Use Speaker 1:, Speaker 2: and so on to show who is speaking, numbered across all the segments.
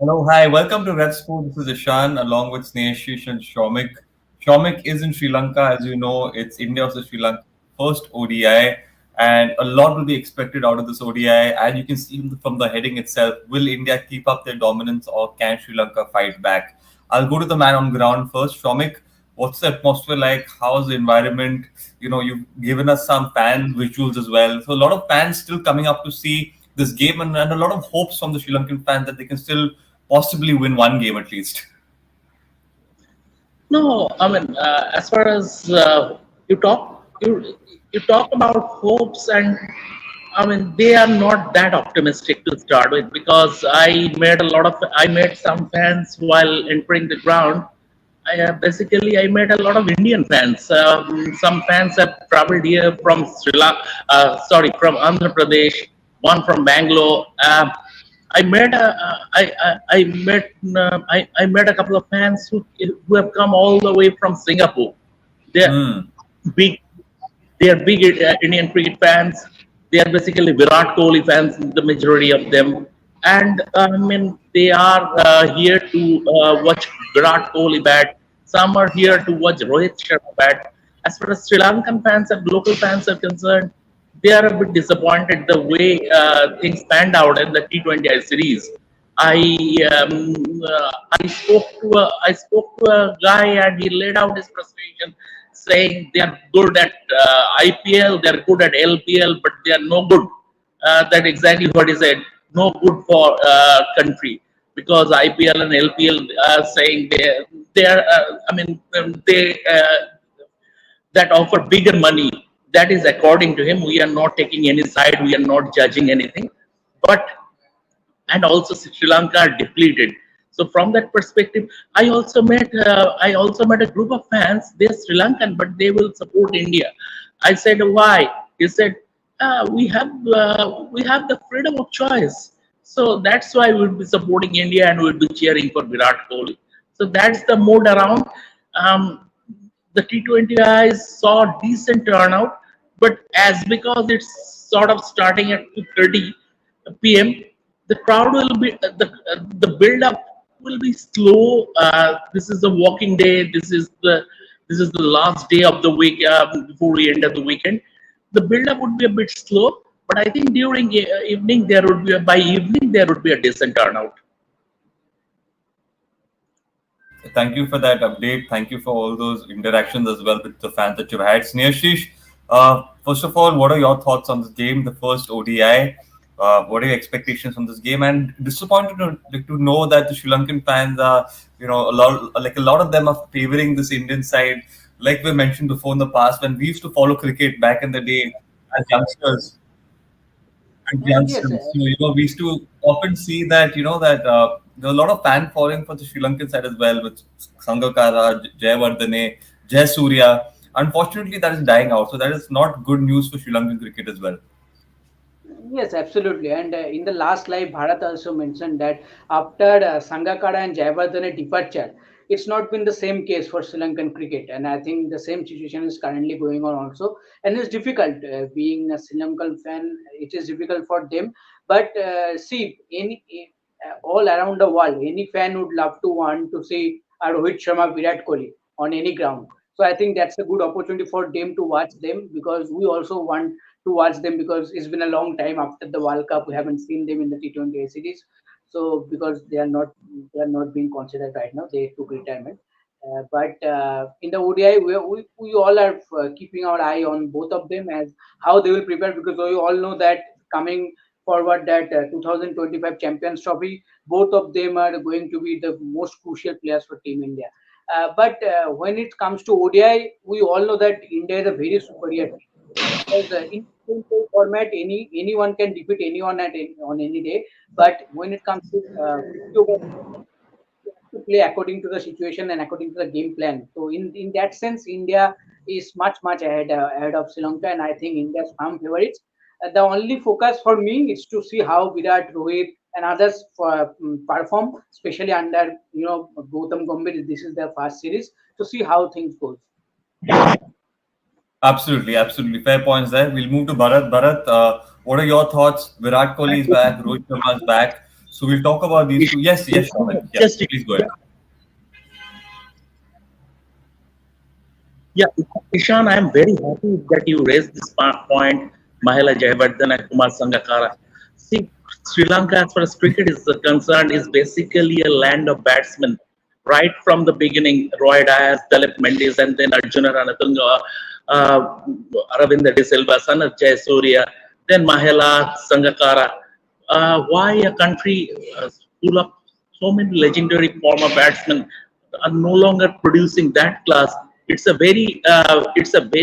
Speaker 1: Hello, hi, welcome to Red School. This is Ishan along with Snehashish and Shomik. Shomik is in Sri Lanka, as you know, it's India versus Sri Lanka first ODI, and a lot will be expected out of this ODI. And you can see from the heading itself, will India keep up their dominance or can Sri Lanka fight back? I'll go to the man on ground first. Shomik, what's the atmosphere like? How's the environment? You've given us some fan visuals as well. So a lot of fans still coming up to see this game and a lot of hopes from the Sri Lankan fans that they can still possibly win one game at least.
Speaker 2: No, I mean, as far as you talk about hopes, and I mean they are not that optimistic to start with because I met some fans while entering the ground. I met a lot of Indian fans. Some fans have traveled here from from Andhra Pradesh, one from Bangalore. I met a couple of fans who have come all the way from Singapore. They're
Speaker 1: Hmm.
Speaker 2: big they are big Indian cricket fans. They are basically Virat Kohli fans, the majority of them. And I mean, they are here to watch Virat Kohli bat. Some are here to watch Rohit Sharma bat. As far as Sri Lankan fans and local fans are concerned, they are a bit disappointed the way things panned out in the T20I series. I spoke to a guy and he laid out his frustration, saying they are good at IPL, they are good at LPL, but they are no good. That exactly what he said. No good for country because IPL and LPL are saying they are. I mean they that offer bigger money. That is according to him. We are not taking any side. We are not judging anything, but and also Sri Lanka are depleted. So from that perspective, I also met a group of fans. They're Sri Lankan, but they will support India. I said why? He said we have the freedom of choice. So that's why we'll be supporting India and we'll be cheering for Virat Kohli. So that's the mode around. Um, the T20 guys saw decent turnout, but as because it's sort of starting at 2:30 p.m., the crowd will be the build up will be slow. This is a walking day. This is the last day of the week before we enter the weekend. The build up would be a bit slow, but I think during evening by evening there would be a decent turnout.
Speaker 1: Thank you for that update. Thank you for all those interactions as well with the fans that you've had. Snehashish, first of all, what are your thoughts on this game, the first ODI? What are your expectations from this game? And disappointed to know that the Sri Lankan fans are, a lot of them are favoring this Indian side. Like we mentioned before in the past, when we used to follow cricket back in the day as youngsters, and
Speaker 3: Yes,
Speaker 1: youngsters. So, we used to often see that, there's a lot of fan following for the Sri Lankan side as well, with Sangakkara, Jayawardene, Jayasuriya. Unfortunately, that is dying out. So that is not good news for Sri Lankan cricket as well.
Speaker 3: yes, absolutely. And in the last live, Bharat also mentioned that after Sangakkara and Jayawardene departure, it's not been the same case for Sri Lankan cricket. And I think the same situation is currently going on also. And it's difficult being a Sri Lankan fan. It is difficult for them. But see, all around the world, any fan would love to want to see Rohit Sharma, Virat Kohli on any ground. So I think that's a good opportunity for them to watch them because we also want to watch them because it's been a long time after the World Cup. We haven't seen them in the T20 series. So because they are not being considered right now, they took retirement. But in the ODI, we all are keeping our eye on both of them as how they will prepare because we all know that coming forward that 2025 Champions Trophy, both of them are going to be the most crucial players for Team India. But when it comes to ODI, we all know that India is a very superior team because in T20 format, anyone can defeat anyone on any day. But when it comes to 50 over format, you have to play according to the situation and according to the game plan. So in that sense, India is much ahead of Sri Lanka, and I think India's firm favorites. The only focus for me is to see how Virat, Rohit, and others perform, especially under Gautam Gambhir. This is their first series to see how things goes.
Speaker 1: Absolutely, absolutely. Fair points there. We'll move to Bharat. Bharat, what are your thoughts? Virat Kohli is back, Rohit Sharma is back. So we'll talk about these two. Yes, yes, Shobhit. Yeah,
Speaker 2: Just
Speaker 1: please go ahead.
Speaker 2: Yeah, Ishan, I am very happy that you raised this point, Mahela Jayawardene and Kumar Sangakkara. See, Sri Lanka, as far as cricket is concerned, is basically a land of batsmen. Right from the beginning, Roy Dias, Dalip Mendes, and then Arjuna Ranatunga, uh, Aravinda De Silva, son of Jayasuriya, then Mahela Sangakkara. Why a country full of so many legendary former batsmen are no longer producing that class? It's a very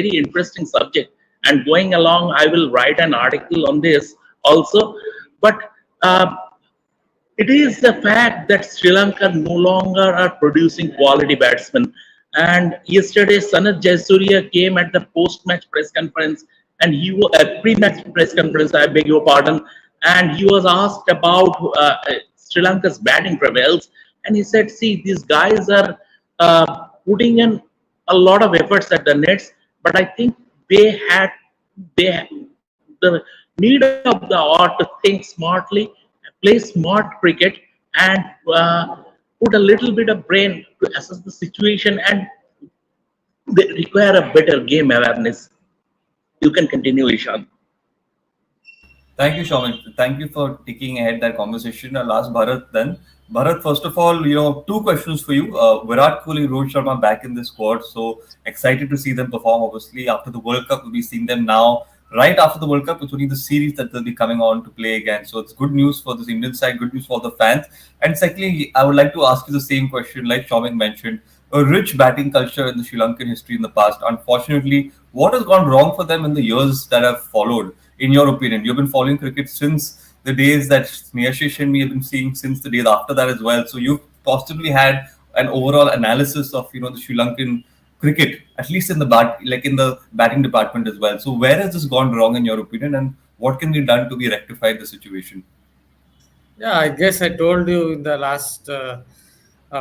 Speaker 2: interesting subject, and going along I will write an article on this also. But uh, it is the fact that Sri Lanka no longer are producing quality batsmen. And yesterday, Sanat Jayasuriya came at the post-match press conference, and he was a pre-match press conference. I beg your pardon. And he was asked about Sri Lanka's batting travails, and he said, "See, these guys are putting in a lot of efforts at the nets, but I think they had they the need of the hour to think smartly, play smart cricket, and put a little bit of brain to assess the situation, and they require a better game awareness." You can continue, Ishan.
Speaker 1: Thank you, Shomit. Thank you for taking ahead that conversation. I'll ask Bharat then. Bharat, first of all, two questions for you. Virat Kohli, Rohit Sharma back in the squad. So excited to see them perform. Obviously, after the World Cup, we'll be seeing them now. Right after the World Cup, it's only the series that they'll be coming on to play again. So it's good news for this Indian side, good news for the fans. And secondly, I would like to ask you the same question, like Shomik mentioned, a rich batting culture in the Sri Lankan history in the past. Unfortunately, what has gone wrong for them in the years that have followed? In your opinion, you've been following cricket since the days that Sneashish and me have been seeing since the days after that as well. So you've possibly had an overall analysis of the Sri Lankan cricket, at least in the in the batting department as well. So where has this gone wrong in your opinion, and what can be done to be rectified the situation?
Speaker 4: Yeah, I guess I told you in the last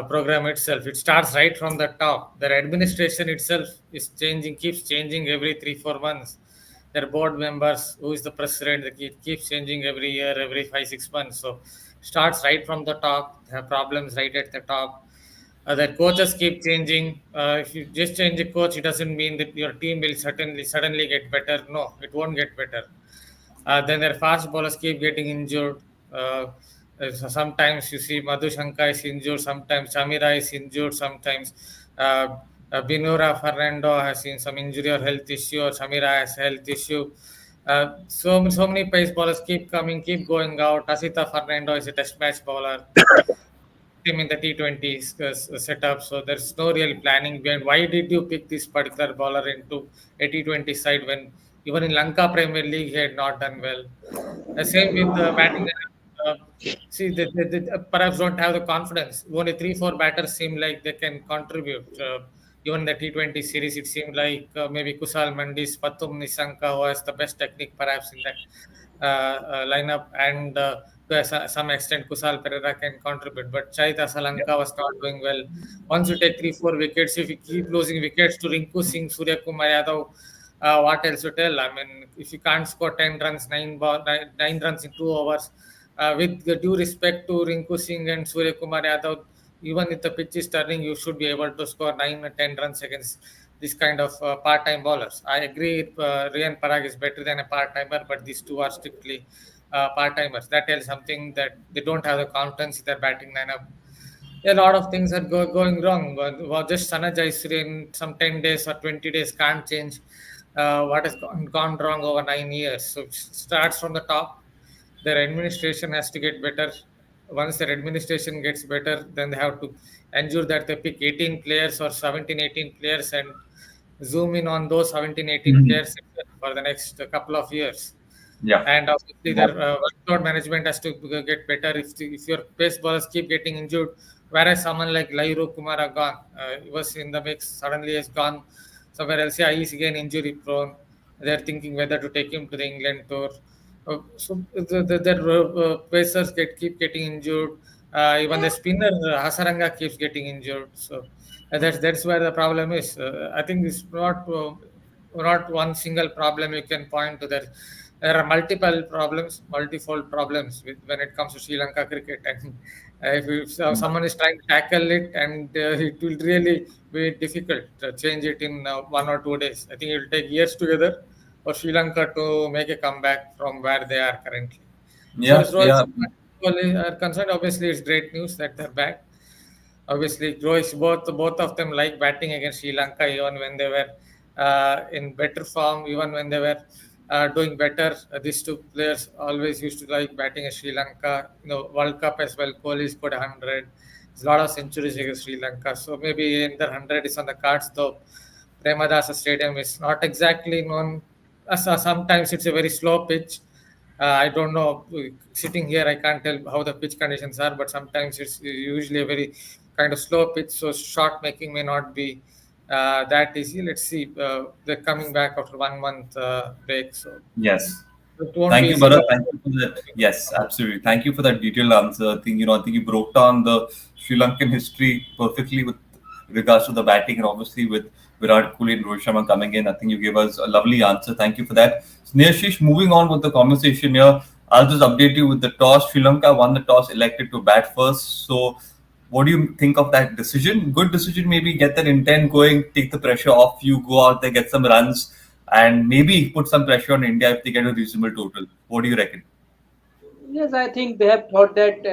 Speaker 4: program itself. It starts right from the top. Their administration itself is changing, keeps changing every 3 4 months. Their board members, who is the president, keeps changing every year, every 5 6 months. So starts right from the top. They have problems right at the top. Their coaches keep changing. If you just change a coach, it doesn't mean that your team will certainly suddenly get better. No, it won't get better. Then their fast bowlers keep getting injured. Uh, so sometimes you see Madhu Shankar is injured, sometimes Chamira is injured, sometimes Binura Fernando has seen some injury or health issue, or Chamira has health issue. So many pace bowlers keep coming, keep going out. Asita Fernando is a test match bowler. Him in the T20 setup, so there's no real planning behind why did you pick this particular bowler into a T20 side when even in Lanka Premier League he had not done well. Same with the batting. See, they perhaps don't have the confidence. Only 3 4 batters seem like they can contribute. Even the T20 series, it seemed like maybe Kusal Mandis, Patum Nisanka, who has the best technique perhaps in that lineup, and to some extent Kusal Pereira can contribute. But Chaita Salanka was not doing well. Once you take 3 4 wickets, if you keep losing wickets to Rinku Singh, Surya Kumar Yadav, what else to tell? I mean, if you can't score 10 runs, 9 runs in 2 overs, with the due respect to Rinku Singh and Surya Kumar Yadav, even if the pitch is turning, you should be able to score 9 or 10 runs against this kind of part-time bowlers. I agree, Riyan Parag is better than a part-timer, but these two are strictly part-timers. That tells something that they don't have the confidence in their batting lineup. A lot of things are going wrong. Just Sana Jaisri in some 10 days or 20 days can't change what has gone wrong over 9 years. So it starts from the top. Their administration has to get better. Once their administration gets better, then they have to ensure that they pick 18 players or 17, 18 players and zoom in on those 17, 18
Speaker 1: Mhm.
Speaker 4: players for the next couple of years.
Speaker 1: Yeah.
Speaker 4: And obviously,
Speaker 1: Yeah.
Speaker 4: their workload management has to get better. If your pace bowlers keep getting injured, whereas someone like Lairu Kumara gone, he was in the mix, suddenly has gone somewhere else. Yeah, he's again injury prone. They're thinking whether to take him to the England tour. Their pacers keep getting injured. Even the spinner Hasaranga keeps getting injured. So that's where the problem is. I think it's not one single problem you can point to. That there are multiple problems, multifold problems when it comes to Sri Lanka cricket. And if someone is trying to tackle it, and it will really be difficult to change it in 1 or 2 days. I think it will take years together for Sri Lanka to make a comeback from where they are currently. So
Speaker 1: Yeah,
Speaker 4: as Rohit
Speaker 1: yeah.
Speaker 4: Sharma are concerned, obviously it's great news that they're back. Obviously, both of them like batting against Sri Lanka, even when they were in better form, even when they were doing better. These two players always used to like batting against Sri Lanka. World Cup as well. Kohli scored 100. There's a lot of centuries against Sri Lanka. So maybe another 100 is on the cards, though. Premadasa Stadium is not exactly known. Sometimes it's a very slow pitch. I don't know. Sitting here, I can't tell how the pitch conditions are, but sometimes it's usually a very kind of slow pitch, so shot making may not be that easy. Let's see. They're coming back after 1 month break, so
Speaker 1: Yes.
Speaker 4: it won't be
Speaker 1: Thank you,
Speaker 4: easy.
Speaker 1: Bharat.
Speaker 4: But
Speaker 1: Thank you for that. Yes, absolutely. Thank you for that detailed answer. I think you broke down the Sri Lankan history perfectly with regards to the batting, and obviously with Virat Kohli and Rohit Sharma coming in. I think you gave us a lovely answer. Thank you for that. So, Neashish, moving on with the conversation here, I'll just update you with the toss. Sri Lanka won the toss, elected to bat first. So, what do you think of that decision? Good decision, maybe get that intent going, take the pressure off you, go out there, get some runs, and maybe put some pressure on India if they get a reasonable total. What do you reckon?
Speaker 3: Yes, I think they have thought that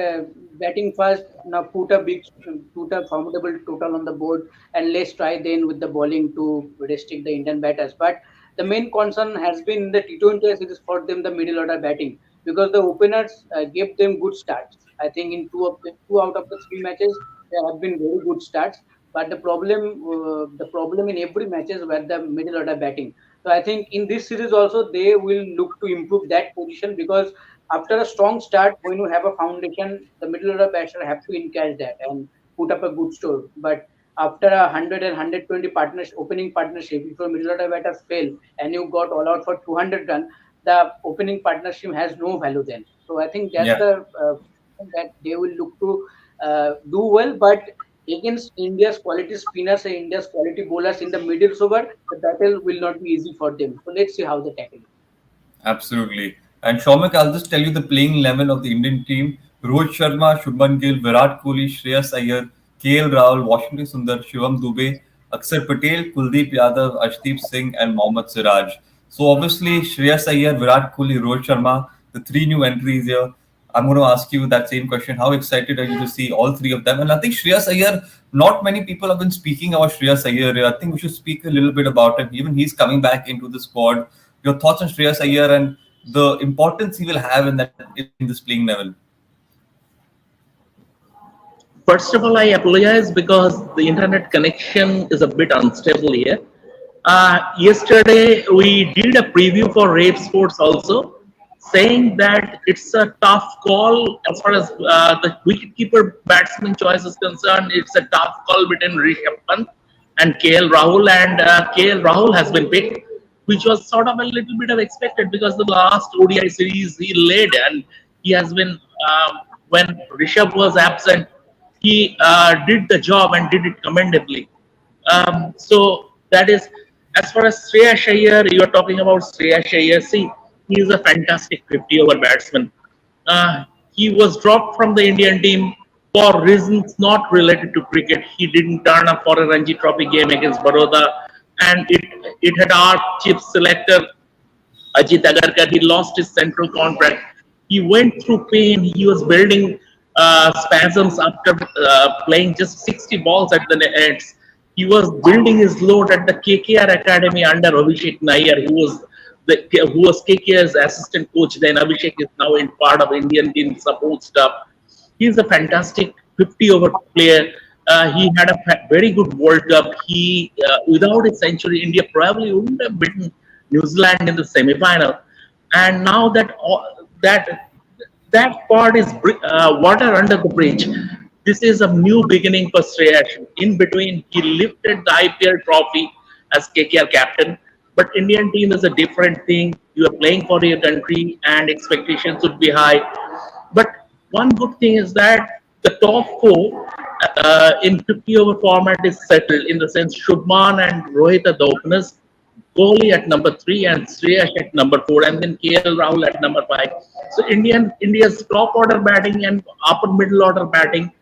Speaker 3: batting first, now put a formidable total on the board, and let's try then with the bowling to restrict the Indian batters. But the main concern has been in the T20 series for them the middle order batting, because the openers gave them good starts. I think in two out of the three matches there have been very good starts. But the problem in every matches were the middle order batting. So I think in this series also they will look to improve that position, because after a strong start, when you have a foundation, the middle order batsmen have to encash that and put up a good score. But after a 100 and 120 opening partnership, if your middle order batters fail and you got all out for 200 run, the opening partnership has no value then. So I think that's
Speaker 1: Yeah.
Speaker 3: the that they will look to do well, but against India's quality spinners and India's quality bowlers in the middle over, the battle will not be easy for them. So let's see how they tackle it.
Speaker 1: Absolutely. And Shaumak, I'll just tell you the playing level of the Indian team. Rohit Sharma, Shubman Gill, Virat Kohli, Shreyas Iyer, KL Rahul, Washington Sundar, Shivam Dube, Akshar Patel, Kuldeep Yadav, Ashdeep Singh, and Mohammad Siraj. So obviously, Shreyas Iyer, Virat Kohli, Rohit Sharma, the three new entries here. I'm going to ask you that same question. How excited are you to see all three of them? And I think Shreyas Iyer, not many people have been speaking about Shreyas Iyer. I think we should speak a little bit about him. Even he's coming back into the squad. Your thoughts on Shreyas Iyer and the importance he will have in this playing level?
Speaker 2: First of all, I apologize because the internet connection is a bit unstable here. Yesterday, we did a preview for Rave Sports also, saying that it's a tough call as far as the wicketkeeper batsman choice is concerned. It's a tough call between Rishabh Pant and KL Rahul, and KL Rahul has been picked, which was sort of a little bit of expected because the last ODI series he led, and he has been when Rishabh was absent, he did the job and did it commendably. So that is, as far as Shreyas Iyer, you are talking about Shreyas Iyer. See, he is a fantastic 50-over batsman. He was dropped from the Indian team for reasons not related to cricket. He didn't turn up for a Ranji Trophy game against Baroda, and it had our chief selector Ajit Agarkar. He lost his central contract. He went through pain. He was building spasms after playing just 60 balls at the ends. He was building his load at the KKR Academy under Abhishek Nair, who was KKR's assistant coach. Then Abhishek is now in part of Indian team support staff. He's a fantastic 50-over player. He had a very good World Cup. Without a century, India probably wouldn't have beaten New Zealand in the semi-final. And now that that part is water under the bridge. This is a new beginning for Shreyas. In between, he lifted the IPL trophy as KKR captain. But Indian team is a different thing. You are playing for your country, and expectations should be high. But one good thing is that the top four in 50-over format is settled, in the sense Shubman and Rohit are the openers. Kohli at number 3 and Shreyas at number 4, and then KL Rahul at number 5. So India's top order batting and upper middle order batting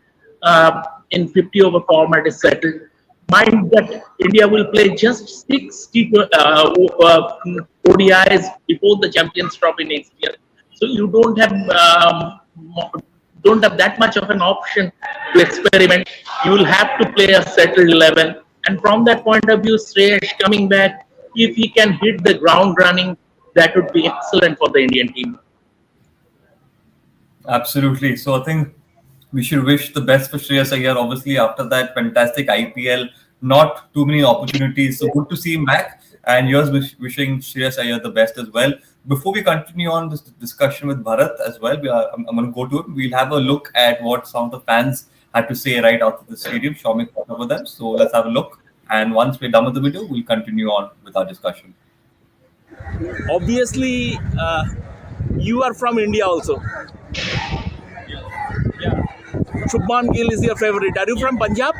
Speaker 2: in 50 over format is settled. Mind that India will play just 6 ODIs before the Champions Trophy next year. So you don't have that much of an option to experiment. You will have to play a settled 11. And from that point of view, Sreyash coming back, if he can hit the ground running, that would be excellent for the Indian team.
Speaker 1: Absolutely. So I think we should wish the best for Shreyas Iyer. Obviously, after that fantastic IPL, not too many opportunities. So good to see him back. And here's wishing Shreyas Iyer the best as well. Before we continue on this discussion with Bharat as well, I'm going to go to it. We'll have a look at what some of the fans had to say right after the stadium. Shomik talked over them. So let's have a look. And once we're done with the video, we'll continue on with our discussion.
Speaker 5: Obviously, you are from India also. Yeah. Shubman Gill is your favorite. Are you from Punjab?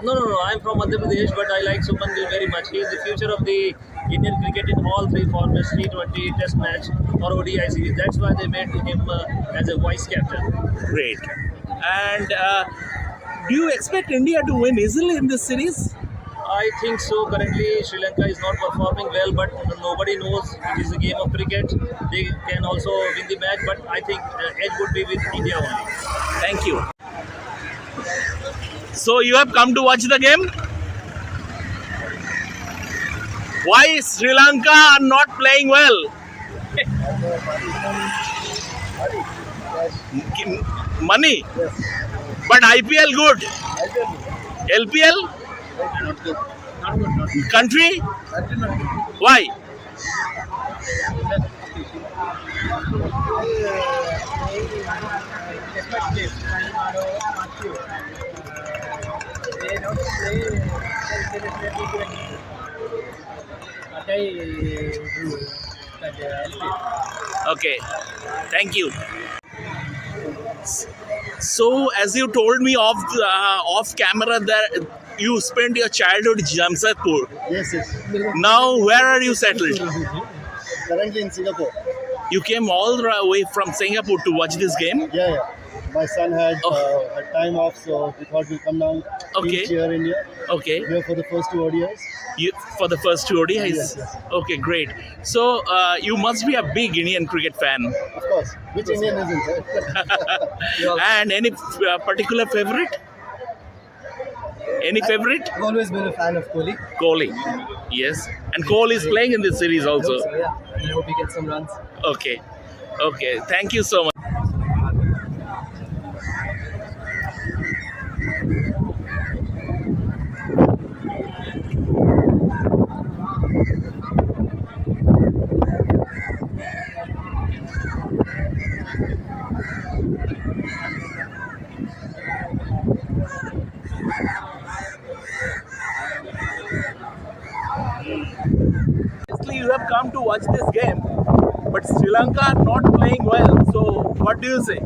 Speaker 6: No. I'm from Madhya Pradesh, but I like Shubman Gill very much. He is the future of the Indian cricket in all three formats: T20, Test match, or ODI series. That's why they made him as a vice captain.
Speaker 5: Great. And do you expect India to win easily in this series?
Speaker 6: I think so. Currently, Sri Lanka is not performing well, but nobody knows. It is a game of cricket. They can also win the match, but I think edge would be with India only.
Speaker 5: Thank you. So you have come to watch the game? Why is Sri Lanka are not playing well? Money? But IPL good? LPL?
Speaker 6: Not good. Not good.
Speaker 5: Country? Why? Okay, thank you. So, as you told me off camera, that you spent your childhood in Jamshedpur.
Speaker 7: Yes.
Speaker 5: Now, where are you settled?
Speaker 7: Currently in Singapore.
Speaker 5: You came all the way from Singapore to watch this game?
Speaker 7: Yeah. My son had a time off, so we thought we'll come down, teach here in India.
Speaker 5: Okay.
Speaker 7: Here for the first two ODIs.
Speaker 5: For the first two ODIs?
Speaker 7: Yes.
Speaker 5: Okay, great. So, you must be a big Indian cricket fan.
Speaker 7: Of course. Which Indian isn't?
Speaker 5: And any particular favorite? Any favorite?
Speaker 7: I've always been a fan of Kohli.
Speaker 5: Kohli. Yes. And Kohli is playing in this series also.
Speaker 7: So, yeah. I hope he gets some runs.
Speaker 5: Okay. Thank you so much. Obviously, you have come to watch this game, but Sri Lanka are not playing well. So, what do you say?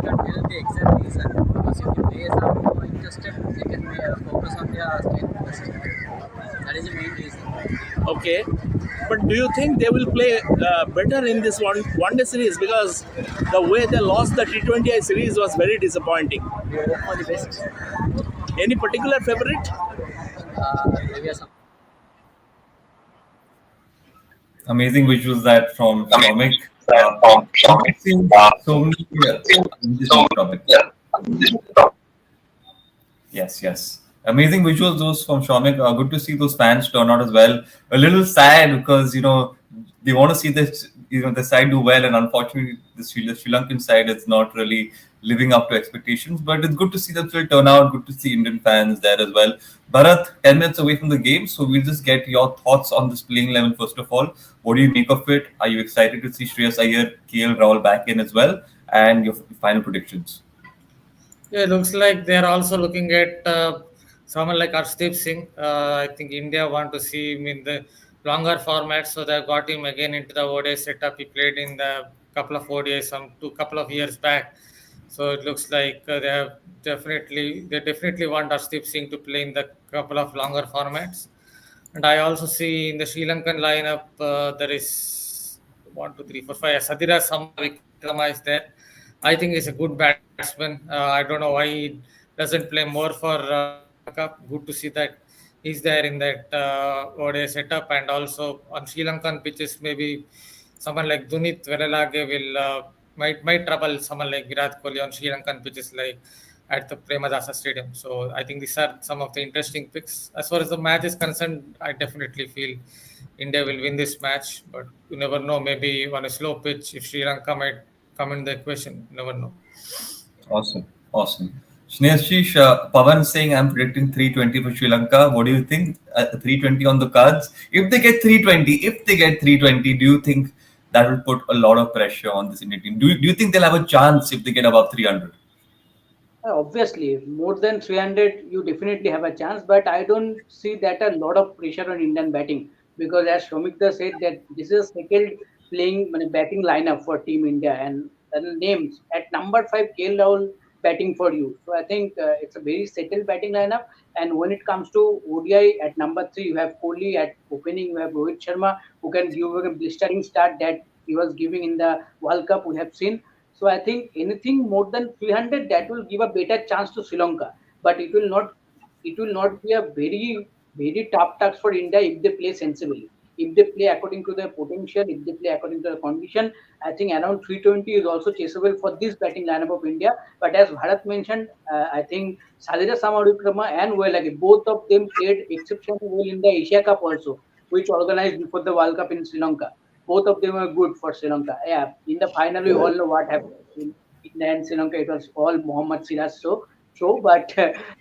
Speaker 8: Can't tell the exact reason because if the players are more interested, they can focus on their state best. That is the main reason.
Speaker 5: Okay, but do you think they will play better in this one day series? Because the way they lost the T20I series was very disappointing.
Speaker 8: We hope for the best.
Speaker 5: Any particular favorite?
Speaker 8: Maybe some.
Speaker 1: Amazing visuals that from Shomik. Seen so many in this topic. Yes. Amazing visuals those from Shomik. Good to see those fans turn out as well. A little sad because they want to see this the side do well, and unfortunately the Sri Lankan side is not really living up to expectations. But it's good to see them still turn out. Good to see Indian fans there as well. Bharat, 10 minutes away from the game, so we'll just get your thoughts on this playing 11 first of all. What do you make of it? Are you excited to see Shreyas Iyer, KL Rahul back in as well? And your final predictions?
Speaker 4: Yeah, it looks like they're also looking at someone like Arshdeep Singh. I think India want to see him in the longer format, so they got him again into the ODI setup. He played in the couple of ODIs couple of years back. So it looks like they definitely want Arshdeep Singh to play in the couple of longer formats. And I also see in the Sri Lankan lineup there is one, two, three, four, five. Sadira Samavikrama is there. I think he's a good batsman. I don't know why he doesn't play more for Lanka. Good to see that he's there in that ODI setup, and also on Sri Lankan pitches, maybe someone like Dunit Velelage will might trouble someone like Virat Kohli on Sri Lankan pitches like at the Premadasa Stadium. So I think these are some of the interesting picks. As far as the match is concerned, I definitely feel India will win this match, but you never know. Maybe on a slow pitch, if Sri Lanka might come in the equation, you never know.
Speaker 1: Awesome. Awesome. Sneashish, Pavan saying I'm predicting 320 for Sri Lanka. What do you think? 320 on the cards. If they get 320, do you think that will put a lot of pressure on this Indian team? Do you think they'll have a chance if they get above 300?
Speaker 3: Obviously, more than 300, you definitely have a chance, but I don't see that a lot of pressure on Indian batting because, as Shomikda said, that this is second playing batting lineup for Team India, and the names at number five, KL Rahul batting for you. So I think it's a very settled batting lineup. And when it comes to ODI at number three, you have Kohli at opening, you have Rohit Sharma who can give a blistering start that he was giving in the World Cup. We have seen, so I think anything more than 300 that will give a better chance to Sri Lanka, but it will not be a very tough task for India if they play sensibly. If they play according to their potential, if they play according to the condition, I think around 320 is also chaseable for this batting lineup of India. But as Bharat mentioned, I think Sadira Samarukrama and Welagi, both of them played exceptionally well in the Asia Cup also, which organized before the World Cup in Sri Lanka. Both of them were good for Sri Lanka. Yeah, in the final, we all know what happened in the end. Sri Lanka, it was all Mohammad Siraj show, but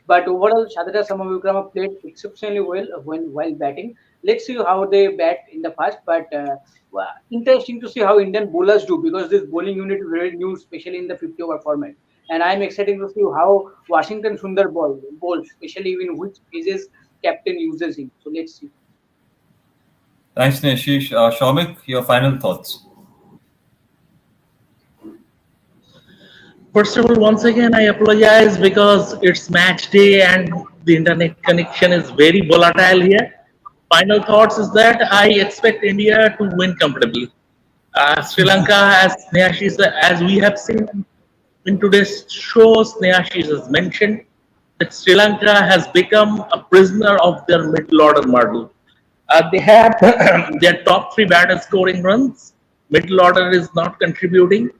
Speaker 3: but overall, Shadra Samavikrama played exceptionally well when while batting. Let's see how they bat in the past, but interesting to see how Indian bowlers do because this bowling unit is very new, especially in the 50 over format. And I'm excited to see how Washington Sundar bowls, especially in which phases captain uses him. So let's see.
Speaker 1: Thanks, Sneashish. Shomik, your final thoughts.
Speaker 2: First of all, once again, I apologize because it's match day and the internet connection is very volatile here. Final thoughts is that I expect India to win comfortably. Sri Lanka, as we have seen in today's show, Snehashish has mentioned that Sri Lanka has become a prisoner of their middle order model. They have their top three batters scoring runs. Middle order is not contributing,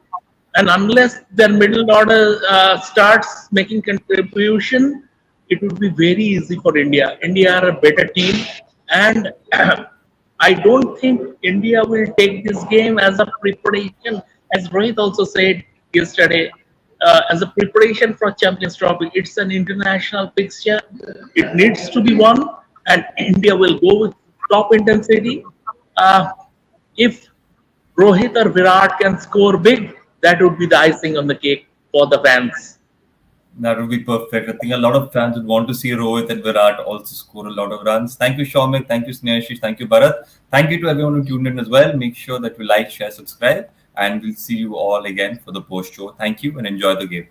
Speaker 2: and unless their middle order starts making contribution, it would be very easy for India. India are a better team, and I don't think India will take this game as a preparation, as Rohit also said yesterday, as a preparation for Champions Trophy. It's an international fixture. It needs to be won, and India will go with top intensity. Uh, if Rohit or Virat can score big, that would be the icing on the cake for the fans.
Speaker 1: That would be perfect. I think a lot of fans would want to see Rohit and Virat also score a lot of runs. Thank you, Shomik. Thank you, Sneashish. Thank you, Bharat. Thank you to everyone who tuned in as well. Make sure that you like, share, subscribe, and we'll see you all again for the post show. Thank you and enjoy the game.